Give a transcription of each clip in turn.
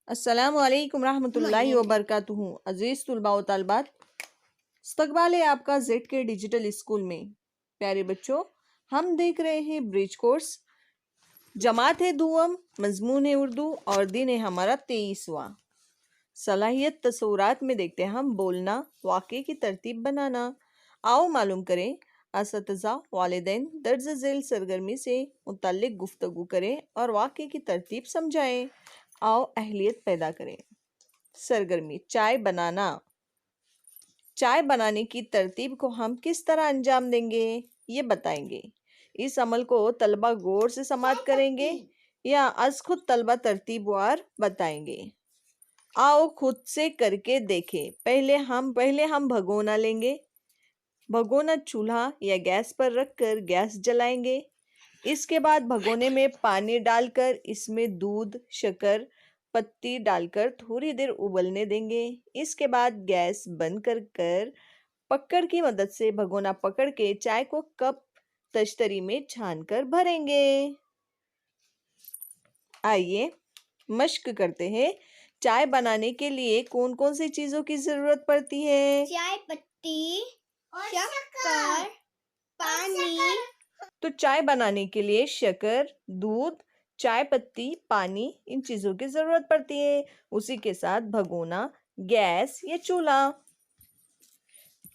अस्सलामु अलैकुम रहमतुल्लाहि व बरकातुहू। अजीज़ तुलबा व तालिबात, इस्तकबाल है आपका जेड के डिजिटल स्कूल में। प्यारे बच्चों, हम देख रहे हैं ब्रिज कोर्स। जमात है दुअम, मजमून है उर्दू और दिन है हमारा 23वां। सलाहियत तसव्वुरात में देखते हैं हम बोलना, वाक़े की तरतीब बनाना। आओ मालूम करें। असतिज़ा वालिदैन दर्ज झेल सरगर्मी से मुतल्लिक गुफ्तगू करें और वाक़े की तरतीब समझाएं। आओ अहलियत पैदा करें। सरगर्मी चाय बनाना। चाय बनाने की तरतीब को हम किस तरह अंजाम देंगे, ये बताएंगे। इस अमल को तलबा गौर से समाअत करेंगे या अज खुद तलबा तरतीबवार बताएंगे। आओ खुद से करके देखें। पहले हम भगोना लेंगे। भगोना चूल्हा या गैस पर रखकर गैस जलाएंगे। इसके बाद भगोने में पानी डालकर इसमें दूध, शक्कर, पत्ती डालकर थोड़ी देर उबलने देंगे। इसके बाद गैस बंद कर पकड़ की मदद से भगोना पकड़ के चाय को कप तश्तरी में छानकर भरेंगे। आइए मश्क करते हैं। चाय बनाने के लिए कौन कौन सी चीजों की जरूरत पड़ती है? चाय पत्ती और शक्कर, पानी। तो चाय बनाने के लिए शक्कर, दूध, चाय पत्ती, पानी, इन चीजों की जरूरत पड़ती है। उसी के साथ भगोना, गैस या चूल्हा।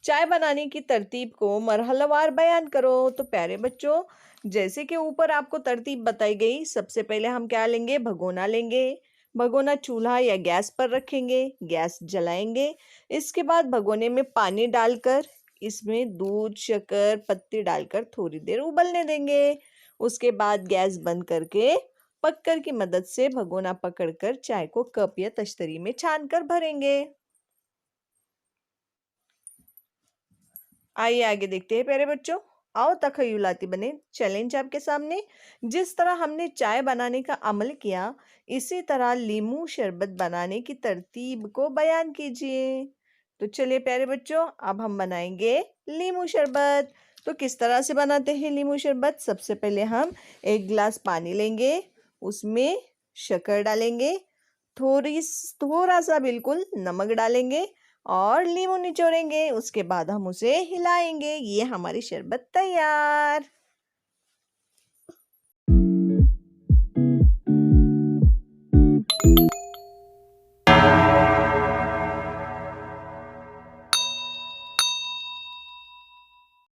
चाय बनाने की तरतीब को मरहलावार बयान करो। तो प्यारे बच्चों, जैसे कि ऊपर आपको तरतीब बताई गई, सबसे पहले हम क्या लेंगे? भगोना लेंगे। भगोना चूल्हा या गैस पर रखेंगे, गैस जलाएंगे। इसके बाद भगोने में पानी डालकर इसमें दूध, शक्कर, पत्ती डालकर थोड़ी देर उबलने देंगे। उसके बाद गैस बंद करके पक्कर की मदद से भगोना पकड़कर चाय को कप या तश्तरी में छानकर भरेंगे। आइए आगे देखते हैं प्यारे बच्चों। आओ तखय्युलाती बने। चैलेंज आपके सामने। जिस तरह हमने चाय बनाने का अमल किया, इसी तरह लीमू शरबत बनाने की तरतीब को बयान कीजिए। तो चलिए प्यारे बच्चों, अब हम बनाएंगे लीमू शरबत। तो किस तरह से बनाते हैं लीमू शरबत? सबसे पहले हम 1 गिलास पानी लेंगे, उसमें शक्कर डालेंगे, थोड़ा सा बिल्कुल नमक डालेंगे और लीमू निचोड़ेंगे। उसके बाद हम उसे हिलाएंगे। ये हमारी शरबत तैयार।